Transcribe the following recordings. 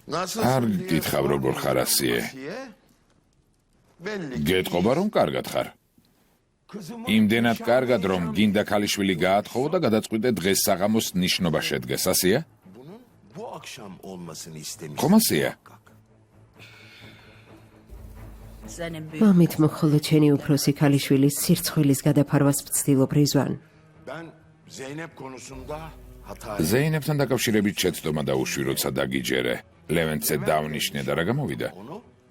არ გითხრა როგორ ხარ ასიე. გეტყობა რომ კარგად ხარ. იმდენად კარგად რომ გინდა ქალიშვილი გაათხოვო და გადაწყვიტე დღეს საღამოს ნიშნობა შედგეს, ასია? ხომ ასია? მამით მხოლოდ შენი უფროსი ქალიშვილის სირცხვილის გადაფარვას ვცდილობ რიзвან. ზეინებთან დაკავშირებით შეცდომა დაუშვი, როცა დაგიჯერე. ლევენტზე დავნიშნე და რა გამოვიდა?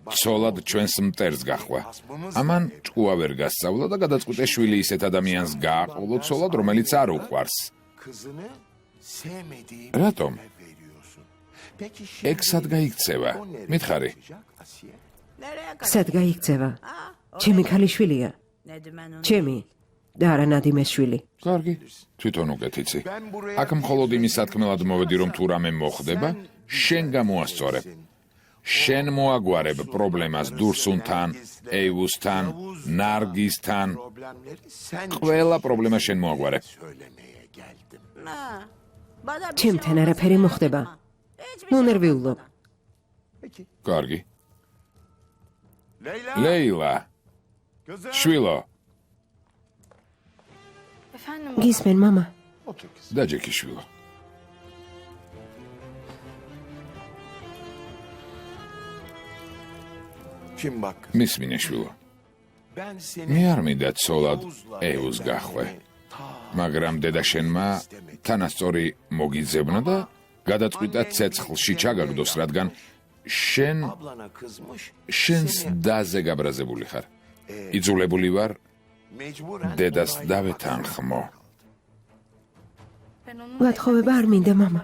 ცოლად ჩვენს მტერს გაჰყვა. ამან ჭკუა ვერ გასწავლა და გადაწყვიტე შვილი ისეთ ადამიანს გააყოლო ცოლად, რომელიც არ უყვარს. რატომ? ეგ სად გაიქცევა? მითხარი. სად გაიქცევა? ჩემი ქალიშვილია. ჩემი და არა ნადიმეს შვილი. კარგი, თვითონ უკეთიცი. აქ მხოლოდ იმის სათქმელად მოვედი, რომ თუ რამე მოხდება, შენ გამოასწორებ. შენ მოაგვარებ პრობლემას დურსუნთან, ეივუსთან, ნარგისთან. ყველა პრობლემა შენ მოაგვარებ. ჩემთან არაფერი მოხდება. მონერვიულობ. კარგი. ლეილა. შვილო. გისმენ მამა. დაჯექი შვილო. მისმინე შვილო. მე არ მინდა ცოლად ეუს გახვე. მაგრამ დედა შენმა თანასწორი მოგიძებნა და გადაწყვიტა ცეცხლში ჩაგაგდოს, რადგან შენს დაზე გაბრაზებული ხარ. იძულებული ვარ დედას დავეთანხმო. გათხოვება არ მინდა მამა.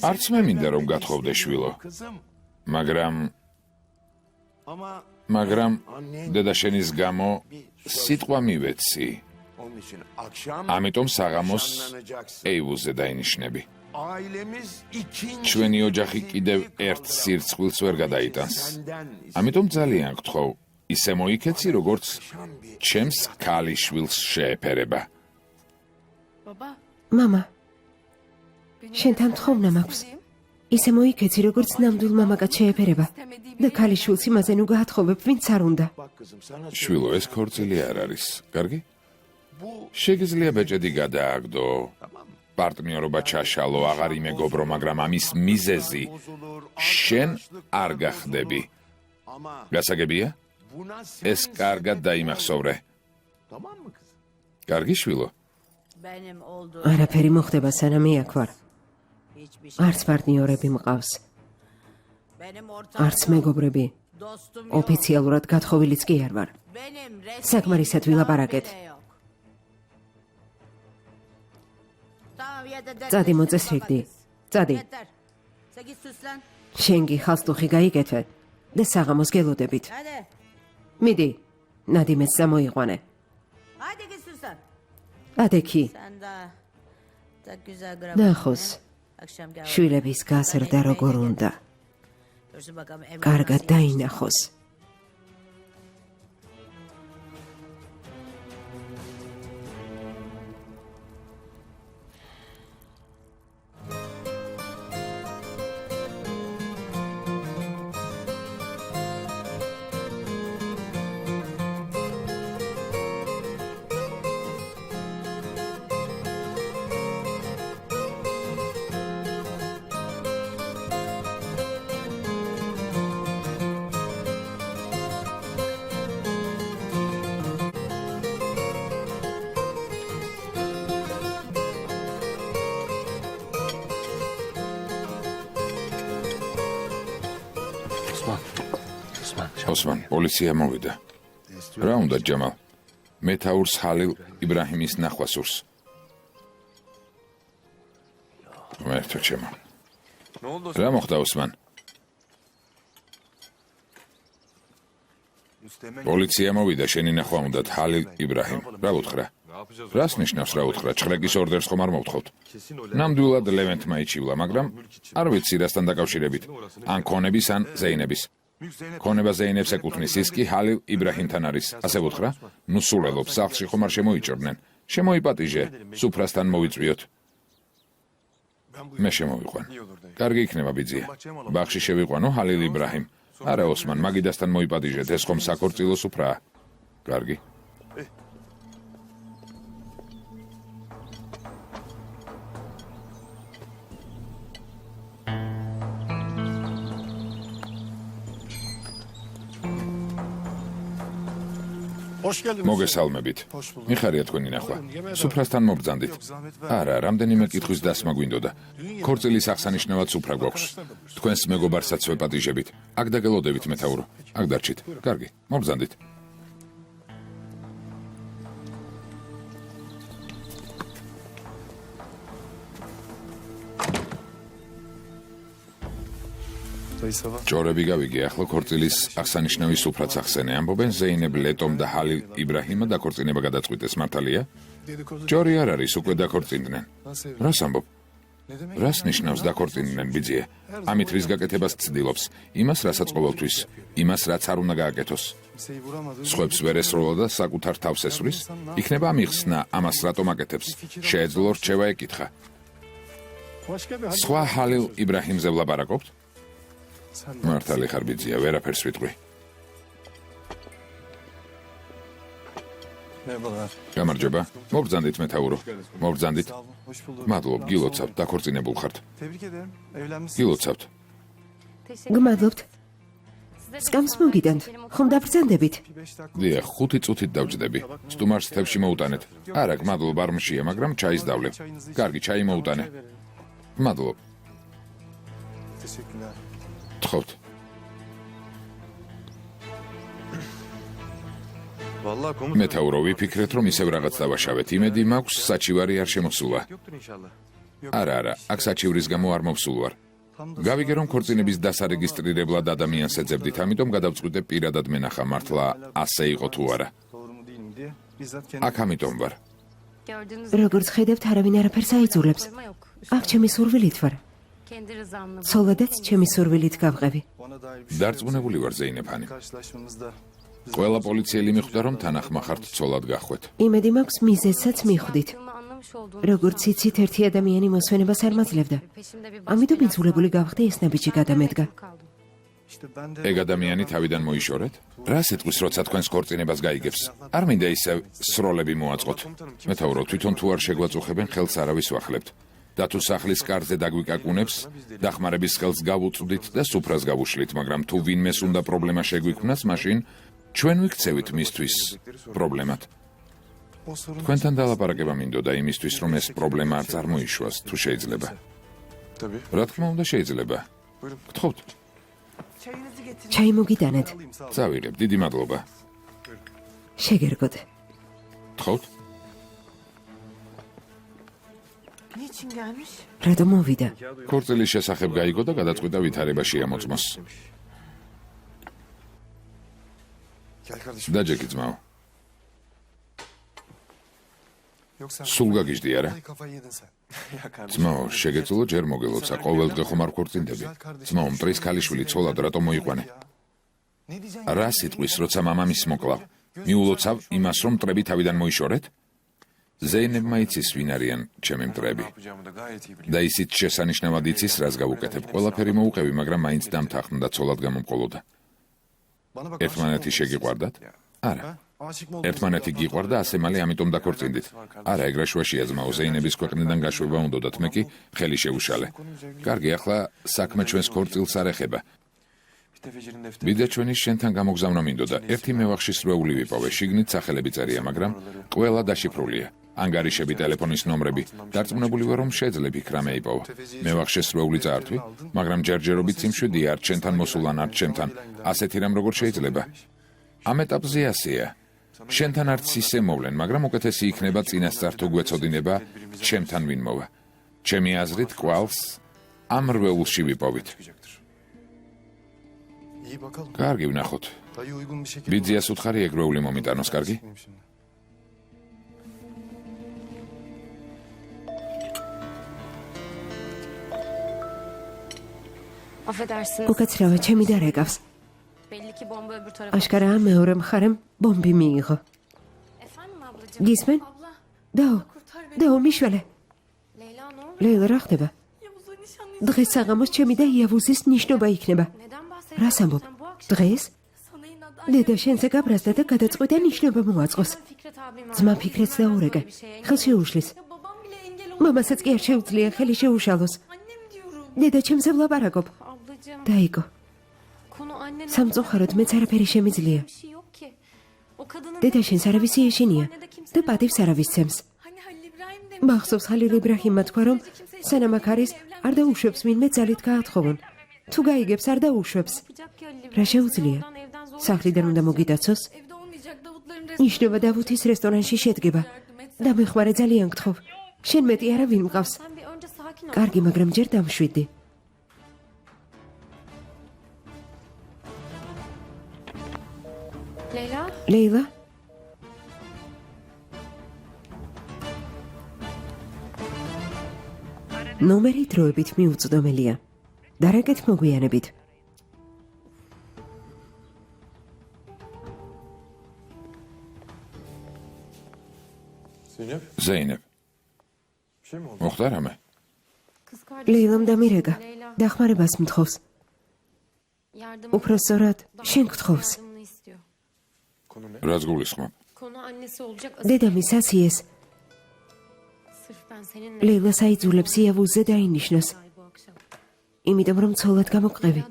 არც მე მინდა რომ გათხოვდე შვილო. მაგრამ დედა შენის გამო სიტყვა მივეცი. ამიტომ საღამოს ეივუზე დაინიშნები. ჩვენი ოჯახი კიდევ ერთ სირცხვილს ვერ გადაიტანს. ამიტომ ძალიან გთხოვ, ისე მოიქეცი, როგორც ჩემს ქალიშვილს შეეფერება. მამა, შენთან თხოვნა მაქვს. ისე მოიქეცი, როგორც ნამდვილ მამაკაც შეეფერება და ქალიშვილს იმაზე ნუ გაათხოვებ, ვინც არ უნდა. შვილო, ეს ქორწილი არ არის, კარგი? შეგიძლია ბეჭედი გადააგდო, პარტნიორობა ჩაშალო, აღარ იმეგობრო, მაგრამ ამის მიზეზი შენ არ გახდები. გასაგებია? ეს კარგად დაიმახსოვრე. კარგი შვილო? არაფერი მოხდება სანამ იაქვარ. არც პარტნიორები მყავს. არც მეგობრები. ოფიციალურად გათხოვილიც კი არ ვარ. საკმარისად ვილაპარაკეთ. წადი მოწესრიგდი. წადი. შენ გიხალსტუხი გაიკეთე და საღამოს გელოდებით. მიდი, ნადიმეს გამოიყვანე. ადექი. ნახოს. შვილების გაზრდა როგორ უნდა. კარგად დაინახოს. ოსმან, პოლიცია მოვიდა. რა უნდა ჯამალ? მეთაურს ჰალილ იბრაჰიმის ნახვა სურს. მერტო ჩემო. რა მოხდა ოსმან? პოლიცია მოვიდა, შენი ნახვა უნდათ ჰალილ იბრაჰიმ. რა უთხრა? რას ნიშნავს რა უთხრა? ჩხრეკის ორდერს ხომ არ მოვთხოვთ? ნამდვილად ლევენტმა იჩივლა, მაგრამ არ ვიცი რასთან დაკავშირებით. ან ქონების, ან ზეინების. ქონება ზეინებს ეკუთვნის, ის კი ჰალილ იბრაჰიმთან არის. ასე ვუთხრა? ნუ სულელობ, სახლში ხომ არ შემოიჭრნენ. შემოიპატიჟე, სუფრასთან მოვიწვიოთ. მე შემოვიყვან. კარგი იქნება ბიძია. ბაღში შევიყვანო ჰალილ იბრაჰიმ. არა ოსმან, მაგიდასთან მოიპატიჟეთ, ეს ხომ საქორწილო სუფრაა. კარგი. მოგესალმებით. მიხარია თქვენი ნახვა. სუფრასთან მობრძანდით. არა, რამდენიმე კითხვის დასმა გვინდოდა. ქორწილის აღსანიშნავად სუფრა გვაქვს. თქვენს მეგობარსაც ვეპატიჟებით. აქ დაგელოდებით მეთაურო. აქ დარჩით. კარგი, მობრძანდით. ჯორები გავიგე, ახლა ქორწილის აღსანიშნავი სუფრაც ახსენე. ამბობენ ზეინებ ლეტომ და ჰალილ იბრაჰიმა დაქორწინება გადაწყვიტეს, მართალია? ჯორი არ არის, უკვე დაქორწინდნენ. რას ამბობ? რას ნიშნავს დაქორწინდნენ ბიძია? ამით რის გაკეთებას ცდილობს? იმას, რასაც ყოველთვის, იმას, რაც არ უნდა გააკეთოს. სხვებს ვერ ესროლა და საკუთარ თავს ესვრის? იქნება ამიხსნა, ამას რატომ აკეთებს? შეეძლო რჩევა ეკითხა. სხვა ჰალილ იბრაჰიმზე ვლაპარაკობთ? მართალი ხარ ბიძია, ვერაფერს ვიტყვი. გამარჯობა. მობრძანდით მეთაურო. მობრძანდით. მადლობ, გილოცავთ, დაქორწინებულ ხართ. გილოცავთ. გმადლობთ. სკამს მოგიდანთ. ხომ დაბრძანდებით? დიახ, 5 წუთით დავჯდები. სტუმარს თევში მოუტანეთ. არა, გმადლობ, არ მშია, მაგრამ ჩაის დავლევ. კარგი, ჩაი მოუტანე. მადლობ. თხოვთ. მეთაურო, ვიფიქრეთ, რომ ისევ რაღაც დავაშავეთ. იმედი მაქვს, საჩივარი არ შემოსულა. არა, აქ საჩივრის გამო არ მოვსულ ვარ. გავიგე, რომ ქორწინების დასარეგისტრირებლად ადამიანს ეძებდით, ამიტომ გადავწყვიტე პირადად მენახა, მართლა ასე იყო თუ არა. აქ ამიტომ ვარ. როგორც ხედავთ, არავინ არაფერს აიძულებს. აქ ჩემი სურვილით ვარ. ცოლადაც ჩემი სურვილით გავყევი. დარწმუნებული ვარ ზეინეფანი. ყველა პოლიციელი მიხვდა, რომ თანახმა ხართ ცოლად გახვეთ. იმედი მაქვს, მიზეზსაც მიხვდით. როგორც იცით, ერთი ადამიანი მოსვენებას არ მაძლევდა. ამიტომ იძულებული გავხდი ეს ნაბიჯი გადამედგა. ეგ ადამიანი თავიდან მოიშორეთ? რა სიტყვის, როცა თქვენს ქორწინებას გაიგებს? არ მინდა ისევ სროლები მოაწყოთ. მეთაურო, თვითონ თუ არ შეგვაწუხებენ, ხელს არავის ვახლებთ. და თუ სახლის კარზე დაგვიკაკუნებს, დახმარების ხელს გავუწვდით და სუფრას გავუშლით, მაგრამ თუ ვინმეს უნდა პრობლემა შეგვიქმნას, მაშინ ჩვენ ვიქცევით მისთვის პრობლემად. თქვენთან დალაპარაკება მინდოდა იმისთვის, რომ ეს პრობლემა არ წარმოიშვას, თუ შეიძლება. რა თქმა უნდა შეიძლება. გთხოვთ. ჩაი მოგიტანეთ. წავიღებ, დიდი მადლობა. შეგერგოთ. გთხოვთ. რატომ მოვიდა? ქორწილის შესახებ გაიგო და გადაწყვიტა ვითარება შეამოწმოს. დაჯექი ძმაო. სულ გაგიჟდი არა? ძმაო, შეგეძლო ჯერ მოგელოცა, ყოველდღე ხომ არ ქორწინდები. ძმაო, მტრის ქალიშვილი ცოლად რატომ მოიყვანე? რა სიტყვის, როცა მამამის მოკლავ? მიულოცავ იმას, რომ მტრები თავიდან მოიშორეთ? ზეინებმა იცის ვინ არიან ჩემი მტრები. და ისიც შესანიშნავად იცის, რას გავუკეთებ. ყველაფერი მოუყევი, მაგრამ მაინც დამთანხმდა ცოლად გამომყოლოდა. ერთმანეთი შეგიყვარდათ? არა. ერთმანეთი გიყვარდა, ასე მალე ამიტომ დაქორწინდით. არა, ეგრაშუაშია ძმაო, ზეინების ქვეყნიდან გაშვება უნდოდათ, მე კი ხელი შევუშალე. კარგი, ახლა საქმე ჩვენს ქორწილს არ ეხება. ბიძა ჩვენი შენთან გამოგზავნა მინდოდა. ერთი მევახში სრეული ვიპოვე, შიგნით სახელები წერია, მაგრამ ყველა დაშიფრულია. ანგარიშები, ტელეფონის ნომრები. დარწმუნებული ვარ, რომ შეძლებ იქ რამე იპოვო. მევახში სრეული წაართვი, მაგრამ ჯერჯერობით სიმშვიდე არ ჩემთან მოსულან, არ ჩემთან. ასეთი რამ როგორ შეიძლება? ამ ეტაპზე ასეა. შენთან არც ისე მოვლენ, მაგრამ უკეთესი იქნება წინასწარ თუ გვეცოდინება ჩემთან ვინ მოვა. ჩემი აზრით, კვალს ამ რვეულში ვიპოვით. კარგი, ვნახოთ. ბიძიას უთხარი ეგრეული მომიტანოს, კარგი? უკაცრავა, ჩემი და რეკავს. აშკარაა მეორე მხარემ ბომბი მიიღო. გისმენ? დაო, მიშველე. ლეილა, რა ხდება? დღეს საღამოს ჩემი და იავუზის ნიშნობა იქნება. რას ამბობ? დღეს? დედა შენზე გაბრაზდა და გადაწყვიტა ნიშნობა მოაწყოს. ძმა ფიქრეთს დაურეკე. ხელში უშლის. მამასაც კი არ შეუძლია ხელი შეუშალოს. დედა ჩემზე ვლაპარაკობ. დაიგო. სამწუხაროდ მეც არაფერი შემიძლია. დედა შენს არავის ეშინია და პატივს არავის ცემს. მახსოვს ხალილ იბრაჰიმმა თქვა, რომ სანამ აქ არის, არ დაუშვებს ვინმე ძალით გაათხოვონ. თუ გაიგებს, არ დაუშვებს. რა შეუძლია? სახლიდან უნდა მოგიდაცოს? ნიშნობა დავუთის რესტორანში შედგება. დამეხმარე ძალიან გთხოვ. შენ მეტი არა ვინ მყავს? კარგი, მაგრამ ჯერ დამშვიდი. ლეილა? ნომერი დროებით მიუწვდომელია. დარეკეთ მოგვიანებით. ზეინებ. მოხდა რამე? ლეილამ დამირეკა. დახმარებას მთხოვს. უფრო სწორად, შენ გთხოვს. რაც გულისხმობ? დედამის ასიეს. ლეილა საიძულებს იავუზზე დაინიშნოს. იმიტომ რომ ცოლად გამოყევი.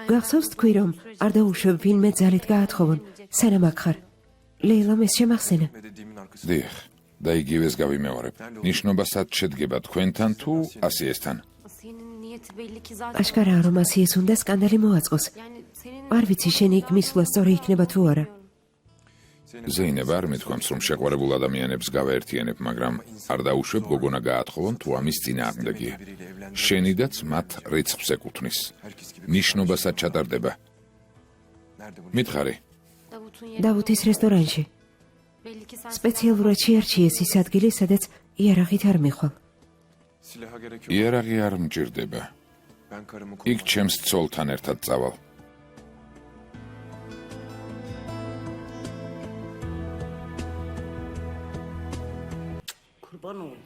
გახსოვს თქვი, რომ არ დაუშვებ ვინმე ძალით გაათხოვონ, სანამ აქ ხარ. ლეილამ ეს შემახსენა. დიახ, და იგივეს გავიმეორებ. ნიშნობა სად შედგება თქვენთან თუ ასიესთან? აშკარაა, რომ ასიეს უნდა სკანდალი მოაწყოს. არ ვიცი შენი იქ მისვლა სწორი იქნება თუ არა. ზეინებ არ მithქვამს, რომ შეყვარებულ ადამიანებს გავაერთიანებ, მაგრამ არ დაუშვებ გოგონა გაათხოვონ თუ ამის წინააღმდეგია. შენიდაც მათ რიცხვს ეკუთვნის. ნიშნობასაც ჩატარდება. მითხარი. დავუთის რესტორანში. სპეციალურად შეარჩიეს ის ადგილი, სადაც იარაღით არ მიხვალ. იარაღი არ მჭირდება. იქ ჩემს ცოლთან ერთად წავალ.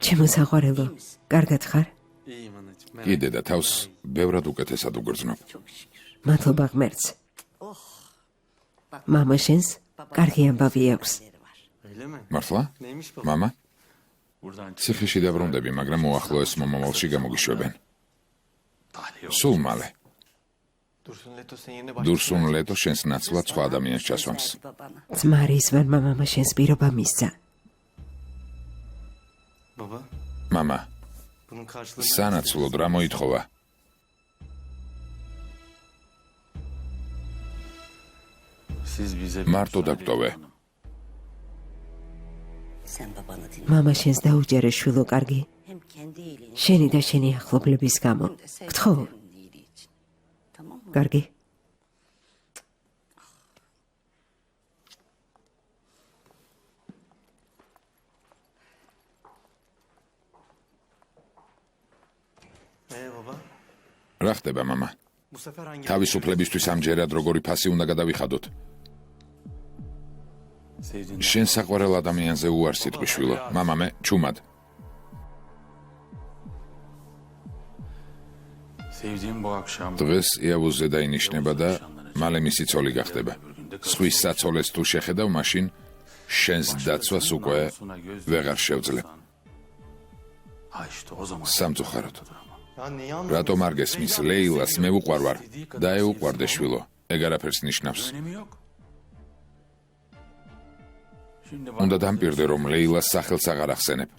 ჩემო საყვარელო, კარგად ხარ? კიდე და თავს ბევრად უკეთესად უგრძნობ. მადლობა ღმერთს. მამა შენს კარგი ამბავი აქვს. მართლა? მამა? ციხეში დაბრუნდები, მაგრამ უახლოეს მომავალში გამოგიშვებენ. სულ მალე. დურსუნ ლეტო შენს ნაცვლად სხვა ადამიანს ჩასვამს. ძმარის ვერმა მამა შენს პირობა მისცა. მამა, სანაცვლოდ რა მოითხოვა? მარტო დაგტოვე. მამა შენს დაუჯერე შვილო კარგი. შენი და შენი ახლობლების გამო. გთხოვ. კარგი. რა ხდება, მამა? თავისუფლებისთვის ამჯერად როგორი ფასი უნდა გადავიხადოთ? შენ საყვარელ ადამიანზე უარ სიტყვი შვილო. მამა, მე ჩუმად. დღეს იავუზზე დაინიშნება და მალე მისი ცოლი გახდება. სხვის საცოლეს თუ შეხედავ, მაშინ შენს დაცვას უკვე ვეღარ შევძლებ. სამწუხაროდ. რატომ არ გესმის? ლეილას მე უყვარვარ და ეუყვარდე შვილო. ეგ არაფერს ნიშნავს. უნდა დამპირდე, რომ ლეილას სახელს აღარ ახსენებ.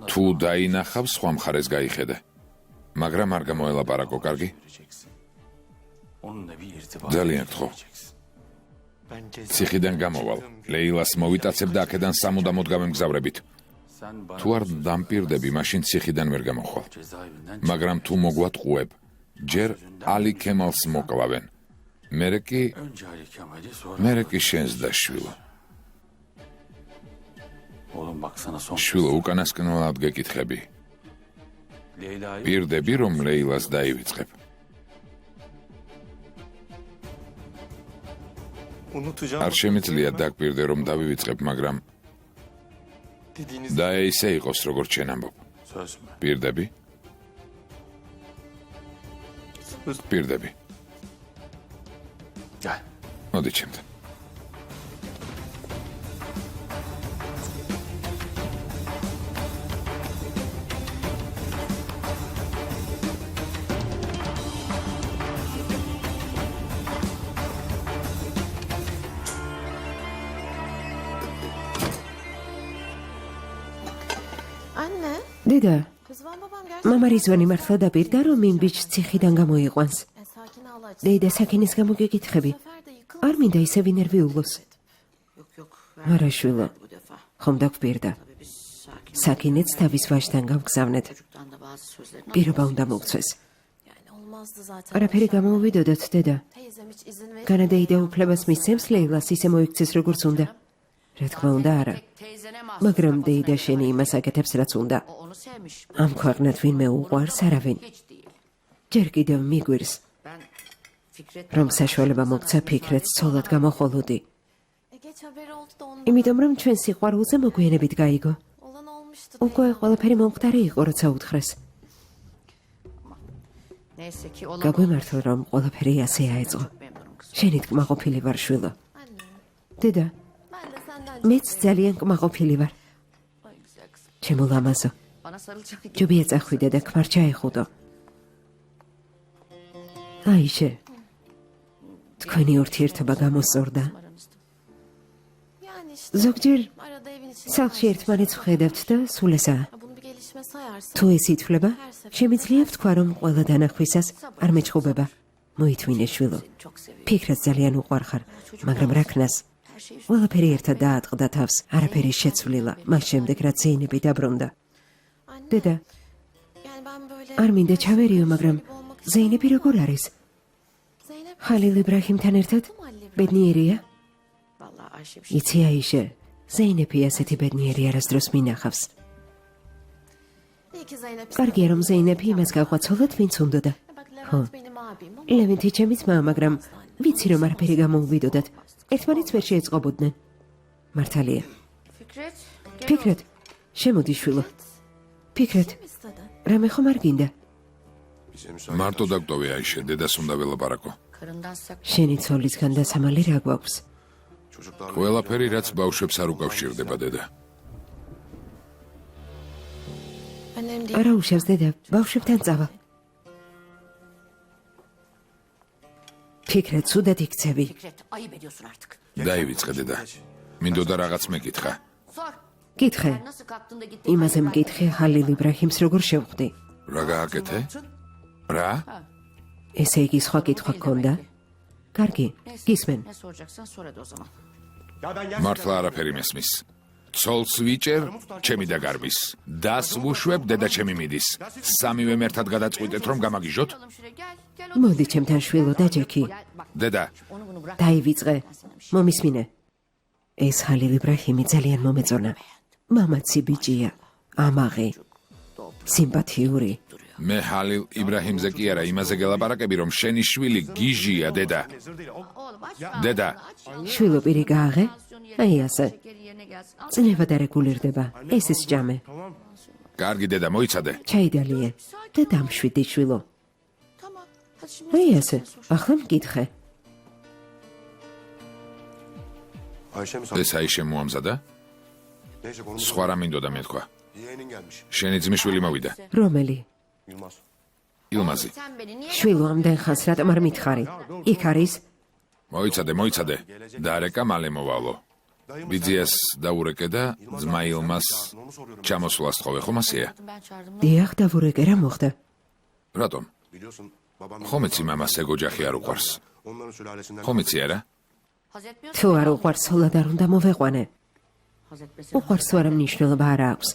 თუ დაინახავ, სხვა მხარეს გაიხედე. მაგრამ არ გამოელაპარაკო, კარგი? ძალიან გთხოვ. ციხიდან გამოვალ. ლეილას მოვიტაცებ და აქედან სამუდამოდ გამემგზავრებით. თუ არ დამპირდები, მაშინ ციხიდან ვერ გამოხვალ. მაგრამ თუ მოგვატყუებ, ჯერ ალი ქემალს მოკლავენ. მერე კი შენს და შვილო. შვილო, უკანასკნელად გეკითხები. პირდები, რომ ლეილას დაივიწყებ. არ შემიძლია დაგპირდე, რომ დავივიწყებ, მაგრამ და ისე იყოს, როგორც შენ ამბობ. პირდები? პირდები. მოდი ჩემთან. Anne, დედა, Rızvan babam gerçekten მამა რიзвანი მართლა დაპირდა, რომ იმ ბიჭს ციხიდან გამოიყვანს. sakin ağlar. დედა საქინის გამო გეკითხები. Bu sefer de yıkılmasın. არ მინდა ისევ ინერვიულოს. Yok yok. არა შვილო, Bu defa. ხომ დაგპირდა. Tabii biz sakin. საქინეთს თავის ვაჟთან გავგზავნეთ. Çocuktan da bazı sözlerini პირობა უნდა მოგცეს. Yani olmazdı zaten. არაფერი გამოუვიდოდოთ, დედა. Teyzem hiç izin verir. განადეიდა უფლებას მისცემს ლეილას ისე მოიქცეს როგორც უნდა. რა თქმა უნდა, არა. teyzene mahsus. მაგრამ დეიდა შენი იმას აკეთებს, რაც უნდა. O onu sevmiş. ამ ქვეყნად ვინმე უყვარს არავინ. Hiç değil. ჯერ კიდევ მიგვირს, Ben Fikret რომ საშუალება მოგცა ფიქრეთს ცოლად გამოხოლოდი. Geç haberi oldu da ondan. იმიტომ რომ ჩვენ სიყვარულზე მოგვიანებით გაიგო. Olan olmuştu. უკვე ყველაფერი მომხდარი იყო, როცა უთხრეს. neyse ki olan გაგვიმართლა, რომ ყველაფერი ასე აეწყო. çok memnunum kızım. შენით კმაყოფილი ვარ, შვილო. Anne, დედა, ben de senden მეც ძალიან კმაყოფილი ვარ. Ay güzel kızım. ჩემო ლამაზო, Bana sarılacak idi. ჯობია წახვიდე და ქმარ ჩაეხუდო. აიშე, თქვენი ურთიერთობა გამოსწორდა. yani işte ზოგჯერ arada evin içinde სახლში ერთმანეთს ვხედავთ და სულ ესაა. bunu bir gelişme sayarsan. თუ ეს ითვლება, შემიძლია ვთქვა, რომ ყველა დანახვისას არ მეჩხუბება. მოითმინე შვილო. Çok seviyorum. ფიქრად ძალიან უყვარხარ, მაგრამ რაქნას Her şey ყველაფერი ერთად დაატყდა თავს, არაფერი შეცვლილა, მას შემდეგ რაც ზეინები დაბრუნდა. Anne, დედა, yani ben böyle. არ მინდა ჩავერიო, მაგრამ ზეინები როგორ არის? Zeynep ხალილ იბრაჰიმთან ერთად? ბედნიერია? vallahi Ayşe bir şey. იცი აიშე, ზეინები ასეთი ბედნიერი არასდროს მინახავს. iyi ki Zeynep. კარგია რომ ზეინები იმას გაყვაცოლოთ, ვინც უნდოდა. Bak ხო. Levent benim abim ama. ლევენტი ჩემი ძმაა, მაგრამ ვიცი რომ არაფერი გამოუვიდოდათ. ერთმანეთს ვერ შეეწყობოდნენ. მართალია. Fikret. Gel ფიქრეთ, შემოდი შვილო. ფიქრეთ, İstedi. რამე ხომ არ გინდა? მარტო დაგტოვე აიშე, დედას უნდა ველაპარაკო. karından sak. შენი ცოლისგან დასამალი რა გვაქვს? ყველაფერი რაც ბავშვებს არ უკავშირდება, დედა. Annem değil. არა უშავს დედა, ბავშვებთან წავა. ფიქრეთ, ცუდად იქცევი. Fikret ayıp ediyorsun artık. დაივიწყე, დედა. მინდოდა რაღაც მეკითხა. Sor. კითხე, Sen nasıl kalktın da gittin? იმაზე მკითხე ხალილ იბრაჰიმს როგორ შევხვდი. რა გააკეთე? რა? ესე იგი სხვა კითხვა გქონდა? კარგი, გისმენ. Ne soracaksan sor hadi o zaman. მართლა არაფერი მესმის. ცოლს ვიჭერ, ჩემი დაგარბის. დას ვუშვებ, დედა ჩემი მიდის. სამივემ ერთად გადაწყვიტეთ, რომ გამაგიჟოთ? Oğlum şuraya gel. Gel მოდი ჩემთან შვილო დაჯექი. Gel bak დედა, onu bunu bırak. დაივიწყე. მომისმინე. ეს ხალილ იბრაჰიმი ძალიან მომეწონა. მამაცი ბიჭია, ამაღი, სიმპათიური. მე ჰალილ იბრაჰიმზე კი არა, იმაზე გელაპარაკები, რომ შენი შვილი გიჟია, დედა. Oğlum aç. დედა, შვილო პირი გააღე? აი ასე. Şekeri yerine gelsin. Al. წნევა და რეგულირდება. ეს ის ჭამე. კარგი დედა, მოიცადე. ჩაიდალიე და დამშვიდი შვილო. Tamam. Hadi şimdi აი ასე. ახლა მკითხე. Ayşe mi ეს აიშე მოამზადა? Neyse konumuz სხვა რა მინდოდა მეთქვა. yeğenin gelmiş. შენი ძმისშვილი მოვიდა. რომელი? Yılmaz. ილმაზი. sen beni niye შვილო ამდენ ხანს რატომ არ მითხარი? იქ არის? მოიცადე. დარეკა მალე მოვალო. ბიძიას დაურეკე და ძმა ილმას ჩამოსვლას თხოვე, ხომ ასეა? ben çağırdım. დიახ, დავურეკე რა მოხდა? რატომ? Biliyorsun babam ხომ იცი მამას ეგ ოჯახი არ უყვარს? onların sülalesinden. ხომ იცი არა? Haz etmiyorsun. თუ არ უყვარს, სოლად არ უნდა მოვეყვანე. Haz etmesin. უყვარს თუ არა მნიშვნელობა არ აქვს.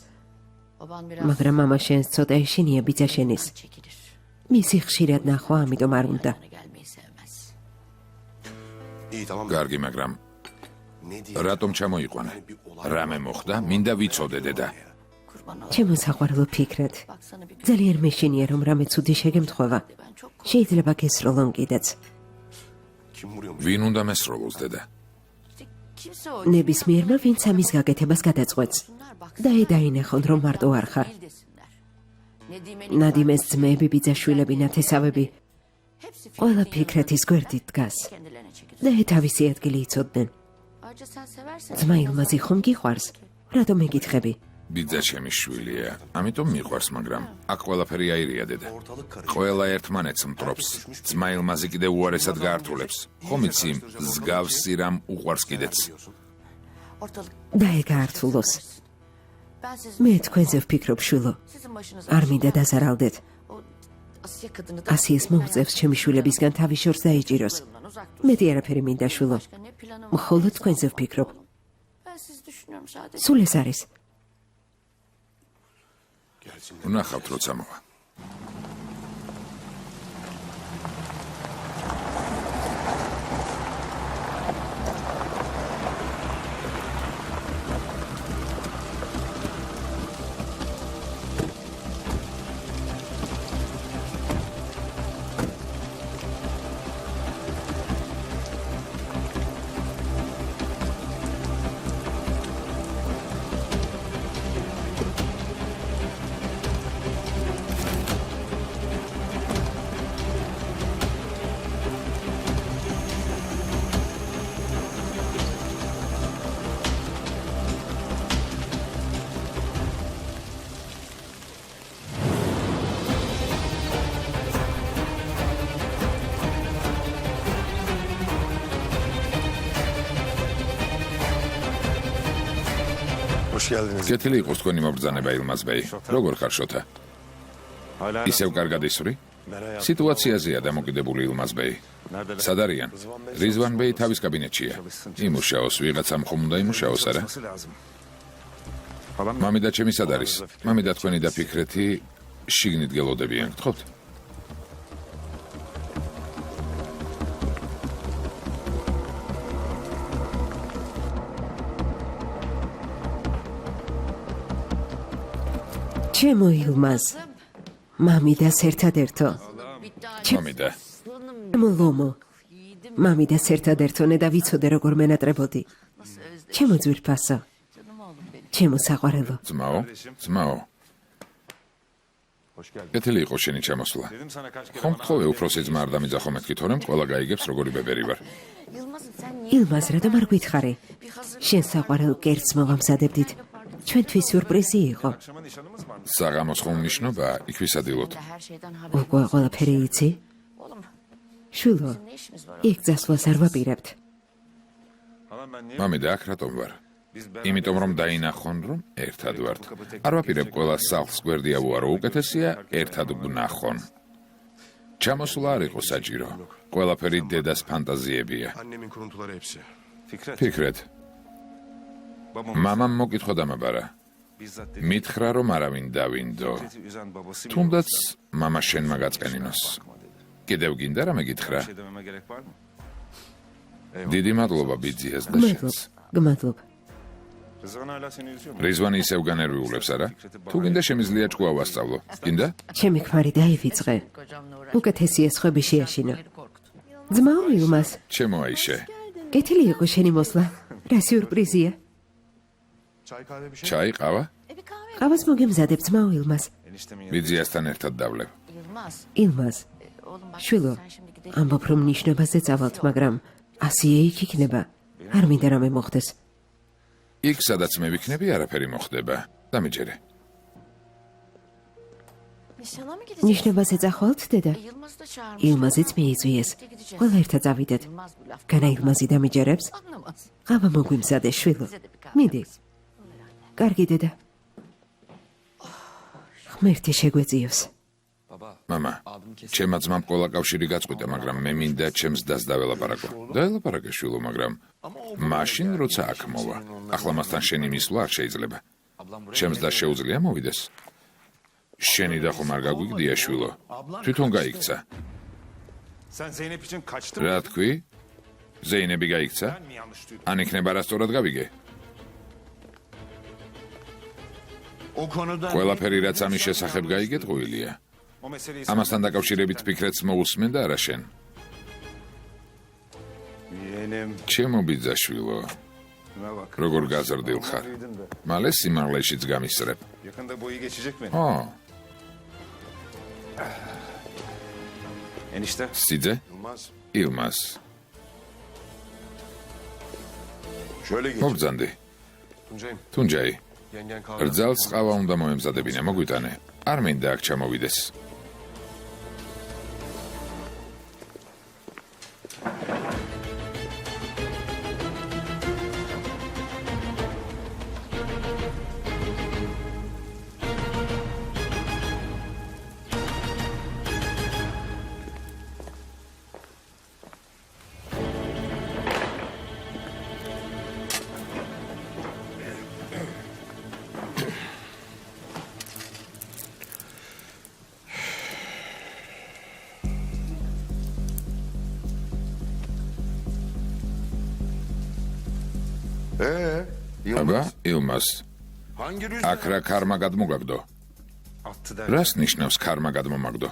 Baban biraz მაგრამ მამა შენს ცოტა ეშინია ბიძა შენის. çekilir. მისი ხშირად ნახვა, ამიტომ არ უნდა. Bana gelmeyi sevmez. İyi tamam. კარგი, მაგრამ Ne diye? რატომ ჩამოიყვანე? რამე მოხდა? მინდა ვიცოდე, დედა. Kurban ol. ჩემო საყვარელო ფიქრეთ. Bak sana bir gün ძალიან მეშინია რომ რამე ცუდი შეგემთხვევა. ben çok შეიძლება გესროლონ კიდეც. Kim vuruyormuş? ვინ უნდა მესროლოს, დედა? kimse o ნებისმიერმა ვინც ამის გაკეთებას გადაწყვეტს. Bunlar bak და ედაინახონ რომ მარტო არ ხარ. değil desinler. Nedime'nin ნადიმეს ძმები, ბიძაშვილები, ნათესავები ყველა ფიქრეთის გვერდით დგას და თავისი ადგილი იცოდნენ. ძმა ილმაზი ხომ გიყვარს? რატომ მეკითხები? ბიძა ჩემი შვილია, ამიტომ მიყვარს, მაგრამ აქ ყველაფერი აირია დედა. ყველა ერთმანეთს მტრობს. ძმა ილმაზი კიდე უარესად გაართულებს. ხომ იცი, მსგავსი რამ უყვარს კიდეც. და ეგ გაართულოს. მე თქვენზე ვფიქრობ, შვილო. არ მინდა დაზარალდეთ. ასიეს მოუწევს ჩემი შვილებისგან თავის შორს დაიჭიროს. მეტი არაფერი მინდა, შვილო. მხოლოდ თქვენზე ვფიქრობ. სულ ეს არის. ვნახავთ, როცა მოვა. კეთილი იყოს თქვენი მობრძანება, ილმაზ ბეი. როგორ ხარ, შოთა? ისევ კარგად ისვრი? სიტუაციაზეა დამოკიდებული, ილმაზ ბეი. სად არიან? რიзвან ბეი თავის კაბინეტშია. იმუშაოს, ვიღაცამ ხომ უნდა იმუშაოს, არა? მამიდა ჩემი სად არის? მამიდა თქვენი და ფიქრეთი შიგნით გელოდებიან, გთხოვთ? ჩემო ილმაზ, მამიდას ერთადერთო. მამიდა. ჩემო ლომო, მამიდას ერთადერთონე და ვიცოდე როგორ მენატრებოდი. ჩემო ძვირფასო, ჩემო საყვარელო. ძმაო. კეთილი იყო შენი ჩამოსვლა. ხომ გთხოვე უფროსი ძმა არ დამიძახო მეთქი, თორემ ყველა გაიგებს როგორი ბებერი ვარ. ილმაზ, რატომ არ გითხარი? შენ საყვარელ კერძს მოვამზადებდით. ჩვენთვის სიურპრიზი იყო. საღამოს ხომ ნიშნობა, იქ ვისადილოთ. უკვე ყველაფერი იცი? შვილო, იქ წასვლას არ ვაპირებთ. მამიდა, აქ რატომ ვარ? იმიტომ რომ დაინახონ, რომ ერთად ვართ. არ ვაპირებ ყველა სახლს გვერდი ავუარო, უკეთესია ერთად ვნახონ. ჩამოსვლა არ იყო საჭირო. ყველაფერი დედას ფანტაზიებია. ფიქრეთ. მამამ მოკითხო დამაბარა. მითხრა რომ არავინ დავინდო. თუნდაც მამა შენმა გაწყენინოს. კიდევ გინდა რამე გითხრა? დიდი მადლობა ბიძიას და შენს. გმადლობ. რიзвანი ისევ განერვიულებს, არა? თუ გინდა შემიძლია ჭკუა ვასწავლო. გინდა? ჩემი ქმარი დაივიწყე. უკეთესია სხვები შეაშინა. ძმაო ილმაზ, ჩემო აიშე. კეთილი იყო შენი მოსვლა. რა სიურპრიზია. ჩაი, ყავა? ყავას მოგემზადებ, ძმაო ილმაზ. ბიძიასთან ერთად დავლებ. ილმაზ, შვილო, ამბობ რომ ნიშნობაზე წავალთ, მაგრამ ასიე იქ იქნება. არ მინდა რამე მოხდეს. იქ სადაც მე ვიქნები, არაფერი მოხდება. დამიჯერე. ნიშნობაზე წახვალთ, დედა? ილმაზიც მიიწვიეს. ყველა ერთად წავიდეთ. განა ილმაზი დამიჯერებს? ყავა მოგვიმზადე, შვილო. მიდი. კარგი, დედა. ღმერთი შეგვეწიოს. მამა, ჩემმა ძმამ ყველა კავშირი გაწყვიტა, მაგრამ მე მინდა ჩემს დას დაველაპარაკო. დაელაპარაკე, შვილო, მაგრამ მაშინ როცა აქ მოვა. ახლა მასთან შენი მისვლა არ შეიძლება. ჩემს დას შეუძლია მოვიდეს. შენი და ხომ არ გაგვიგდია, შვილო? თვითონ გაიქცა. რა თქვი? ზეინები გაიქცა? ან იქნება რასწორად გავიგე? ყველაფერი რაც ამის შესახებ გაიგე ტყუილია. ამასთან დაკავშირებით ფიქრეთს მოусმენ და არა შენ. ჩემო ბიძაშვილო, როგორ გაზრდილ ხარ? მალე სიმაღლეშიც გამისწრებ. Enişte. სიძე ილმას მობრძანდი Tuncay'ım. თუნჯაი Yengen kahve. რძალს ყავა უნდა მოემზადებინა მოგვიტანე არ მინდა აქ ჩამოვიდეს აბა ილმას აქ რა ქარმა გადმოგაგდო Attı der. რას ნიშნავს ქარმა გადმომაგდო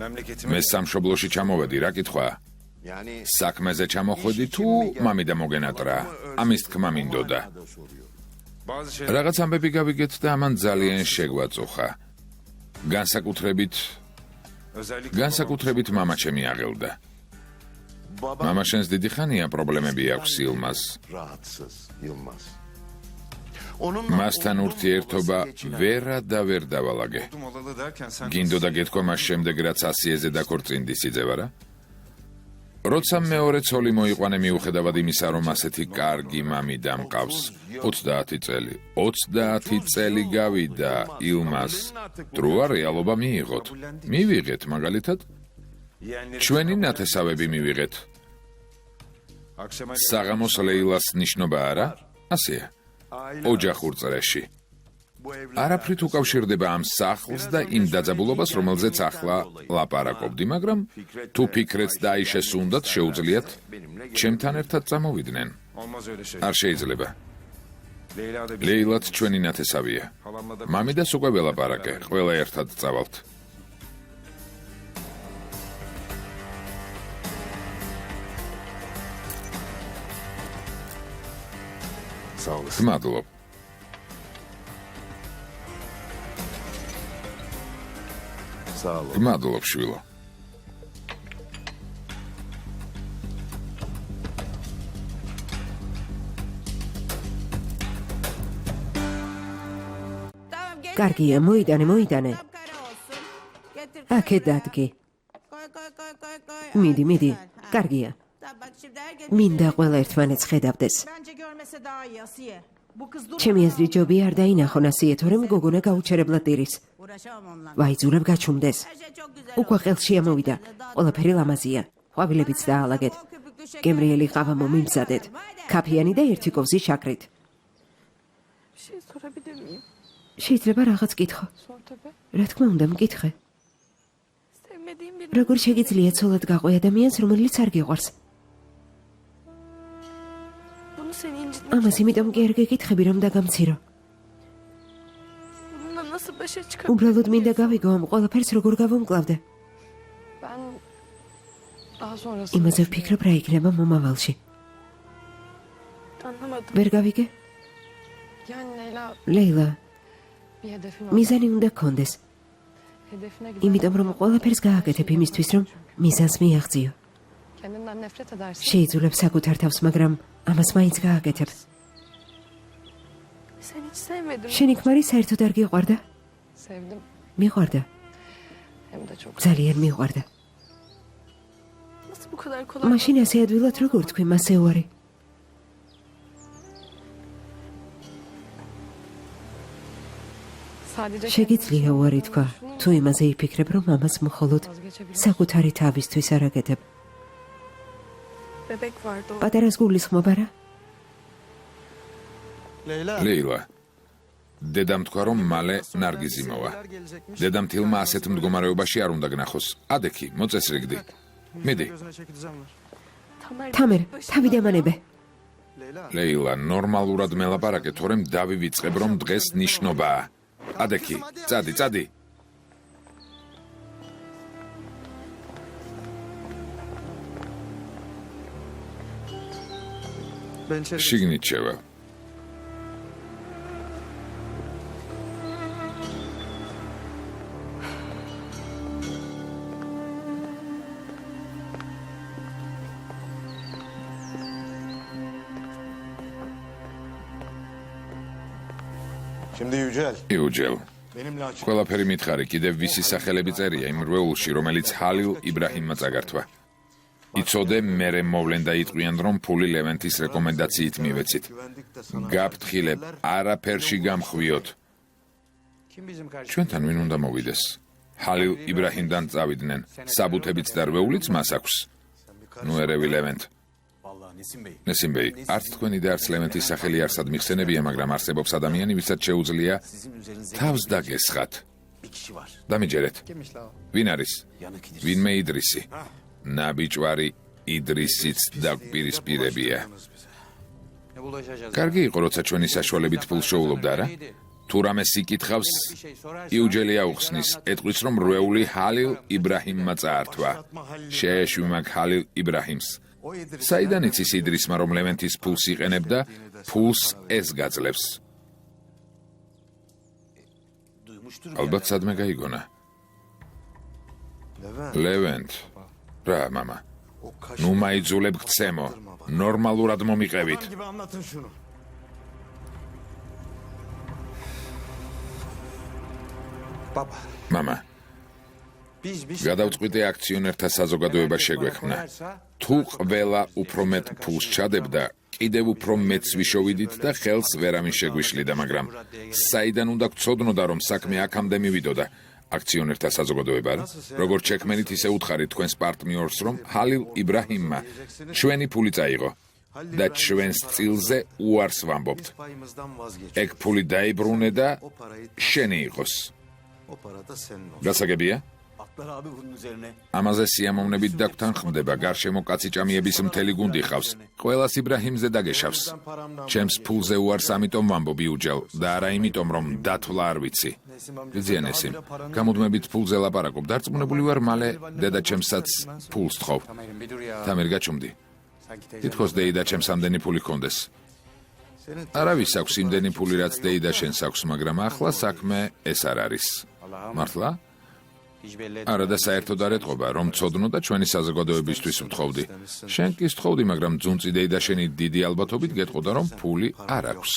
Memleketime. მე სამშობლოში ჩამოვედი რა კითხვა საქმეზე ჩამოხვედი თუ მამიდა მოგენატრა ამის თქმა მინდოდა Bazı şeyler. რაღაც ამბები გავიგეთ და ამან ძალიან შეგვაწუხა განსაკუთრებით მამა ჩემი აღელდა მამა შენს დიდი ხანია პრობლემები აქვს ილმას მასთან ურთიერთობა ვერა და ვერ დავალაგე Olalı derken sen. გინდოდა გეთქვა მას შემდეგ რაც 100-ზე დაქორწინდი სიძე ვარა როცა მეორე ცოლი მოიყვანე მიუხედავად იმისა რომ ასეთი კარგი მამიდა მყავს 30 წელი გავიდა ილმას დროა რეალობა მიიღოთ მივიღეთ მაგალითად ჩვენი ნათესავები მივიღეთ Akşama საღამოს ლეილას ნიშნობა არა ასეა ოჯახურ წრეში არაფრით უკავშირდება ამ სახლს და იმ დაძაბულობას რომელზეც ახლა ლაპარაკობდი მაგრამ თუ ფიქრეთს დაიშეს უნდათ შეუძლიათ ჩემთან ერთად წამოვიდნენ olmaz öyle şey. არ შეიძლება Leyla da bir. ლეილაც ჩვენი ნათესავია Halamla da. მამიდას უკვე ველაპარაკე ყველა ერთად წავალთ Sağ olasın. გმადლობ Sağ ol. გმადლობ შვილო კარგია, მოიტანე. აქეთ დადგე. მიდი, კარგია. მინდა ყველა ერთმანეთს ხედავდეს. ჩემი აზრით ჯობია არ დაინახონ ასიე, თორემ გოგონა გაუჩერებლად დირის. ვაიძულებ გაჩუმდეს. უკვე ხელში ამოვიდა. ყველაფერი ლამაზია. ყვავილებიც დაალაგეთ. გემრიელი ყავა მომიმზადეთ. კაფიანი და ერთი კოვზი შაქრით. შეიძლება რაღაც კითხო. რა თქმა უნდა, მკითხე. როგორ შეგიძლია ცოლად გაყვე ადამიანს, რომელიც არ გიყვარს? ამას იმიტომ კი არ გეკითხები, რომ დაგამცირო. უბრალოდ მინდა გავიგო ამ ყველაფერს როგორ გავუმკლავდე. იმაზე ვფიქრობ რა იქნება მომავალში. ვერ გავიგე? ლეილა, მიზანი უნდა გქონდეს. იმიტომ რომ ყველაფერს გააკეთებ იმისთვის, რომ მიზანს მიაღწიო. შეიძულებ საკუთარ თავს, მაგრამ ამას მაინც გააკეთებ. შენი ქმარი საერთოდ არ გიყვარდა? მიყვარდა. ძალიან მიყვარდა. მაშინ ასე ადვილად როგორ თქვი მასე უარი? შეგიძლია უარი თქვა, თუ იმაზე იფიქრებ, რომ ამას მხოლოდ საკუთარი თავისთვის არ აკეთებ. პატარას გულისხმობა რა? ლეილა დედამ თქვა რომ მალე ნარგიზი მოვა დედამ თილმა ასეთ მდგომარეობაში არ უნდა გნახოს ადექი მოწესრიგდი მიდი თამერ, თავი დამანებე. ლეილა ნორმალურად მელაპარაკე თორემ დავივიწყებ რომ დღეს ნიშნობაა ადექი წადი შიგნით შევა Şimdi Yücel. იუჯელ, Benimle açık. ყველაფერი მითხარი, კიდევ ვისი სახელები წერია იმ რვეულში, რომელიც ჰალილ იბრაჰიმმა წაგართვა. იცოდე, მერე მოვლენ და იტყვიან, რომ ფული ლევენტის რეკომენდაციით მივეცით. გაფრთხილებ, არაფერში გამხვიოთ. Kim bizim karşı? ჩვენთან ვინ უნდა მოვიდეს? ჰალილ იბრაჰიმდან წავიდნენ. საბუთებიც და რვეულიც მას აქვს. ნუ ერევი ლევენტ. Vallahi Nesim Bey. ნესიმბეი, არც თქვენი და არც ლევენტის სახელი არსად მიხსენებია, მაგრამ არსებობს ადამიანი, ვისაც შეუძლია Sizin üzerinizde თავს დაგესხათ. bir kişi var. დამიჯერეთ. Kimmiş la o? ვინ არის? Yanık İdris. ვინმე იდრისი? ნაბიჯვარი იდრისიც დაგპირისპირებია. Ne bulaşacağız? კარგი იყო, როცა ჩვენი საშუალებით ფულს შეულობდა რა. თუ რამე სიკითხავს, იუჯელი აუხსნის, ეტყვის, რომ რვეული ჰალილ იბრაჰიმმა წაართვა. შეეშვი მაგ ჰალილ იბრაჰიმს. O İdris. საიდან იცის იდრისმა, რომ ლევენტის ფულს იყენებდა, ფულს ეს გაძლევს. Duymuştur. ალბათ სადმე გაიგონა. ლევენტ, რა მამა, O kaş. ნუ მაიძულებ გცემო, ნორმალურად მომიყევით. gibi anlatın şunu. Baba. მამა, Biz გადავწყვიტე აქციონერთა საზოგადოება შეგვექმნა. თუ ყველა უფრო მეტ ფულს ჩადებდა, კიდევ უფრო მეც ვიშოვიდით და ხელს ვერავინ შეგვიშლიდა, მაგრამ საიდან უნდა გწოდნოდა, რომ საქმე აქამდე მივიდოდა. აქციონერთა საზოგადოება, როგორც შექმენით, ისე უთხარით თქვენს პარტნიორს, რომ ჰალილ იბრაჰიმმა ჩვენი ფული წაიღო და ჩვენს წილზე უარს ვამბობთ. payımızdan vazgeç. ეგ ფული დაიბრუნე და შენი იყოს. O para da senin olsun. გასაგებია? Atlar abi bunun üzerine. ამაზე სიამოვნებით დაგთანხმდება, გარშემო კაცი-ჭამიების მთელი გუნდი ხავს. ყველას იბრაჰიმზე დაგეშავს. ჩემს ფულზე უარს ამიტომ ვამბობ იუჯელ და არა იმიტომ, რომ დათვლა არ ვიცი. გძიანესიმ, გამუდმებით ფულზე ლაპარაკობ, დარწმუნებული ვარ, მალე დედა ჩემსაც ფულს თხოვ. Tamer'im bir dur ya. თამერ გაჩუმდი. Sanki teyzem. თითქოს დეიდა ჩემს ამდენი ფული ჰქონდეს. Senin არავის აქვს იმდენი ფული, რაც დეიდა შენს აქვს, მაგრამ ახლა საქმე ეს არ არის. მართლა? hiç belli არა და საერთოდ არ ეტყობა, რომ ცოდნო და ჩვენი საზოგადოებისთვის ვთხოვდი. შენ კი სთხოვდი, მაგრამ ძუნწი დეიდა შენი დიდი ალბათობით გეტყოდა, რომ ფული არ აქვს.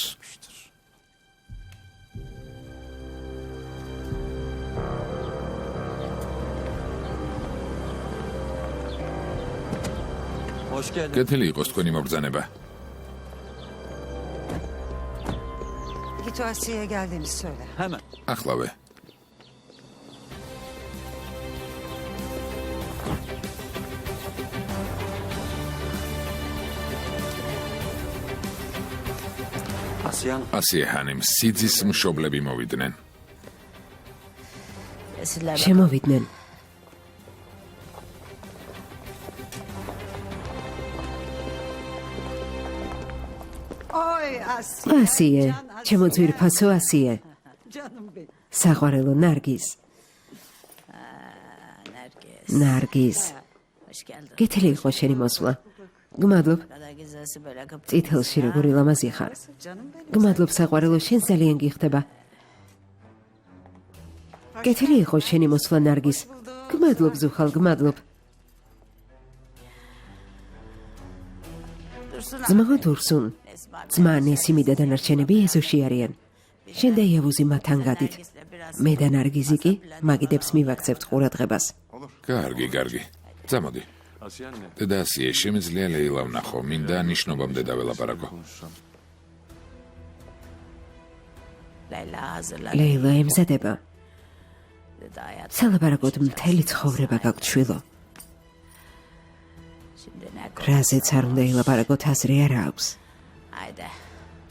Hoş geldin. კეთილი იყოს თქვენი მობრძანება. Git o Asiye'ye geldiğini söyle. Hemen. ახლავე. Asyan. ასიეჰანიმ სიძის მშობლები მოვიდნენ. Esirler შემოვიდნენ. Oy Asiye. ასიე, ჩემო ძვირფასო ასიე. Canım benim. საყვარელო ნარგიზ. Nergis. ნარგიზ. Hoş geldin. გეთილი იყო შენი მოსვლა. გმადლობ, Kadar güzelsin böyle kapı. წითელში როგორი ლამაზი ხარ. Canım benim. გმადლობ საყვარელო, შენ ძალიან გიხდება. გეთილი იყო შენი მოსვლა ნარგიზ. გმადლობ ზუხალ, გმადლობ. Dursun ძმა დურსუნ. Esma. ძმა ნესიმი და დანარჩენები ეზოში არიან. შენ და იავუზი მათთან გადით. მე და ნარგიზი კი მაგიდებს მივაქცევთ ყურადღებას. კარგი, კარგი. წამოდი. დედა ასიე, შემიძლია ლეილა ვნახო, მინდა ნიშნობამდე დაველაპარაკო. Leyla hazırlan. ლეილა ემზადება. Dedi hayat. სალაპარაკოდ მთელი ცხოვრება გაქვთ შვილო. Şimdi ne konu? რაზეც არ უნდა ილაპარაკოთ აზრი არა აქვს. Haydi.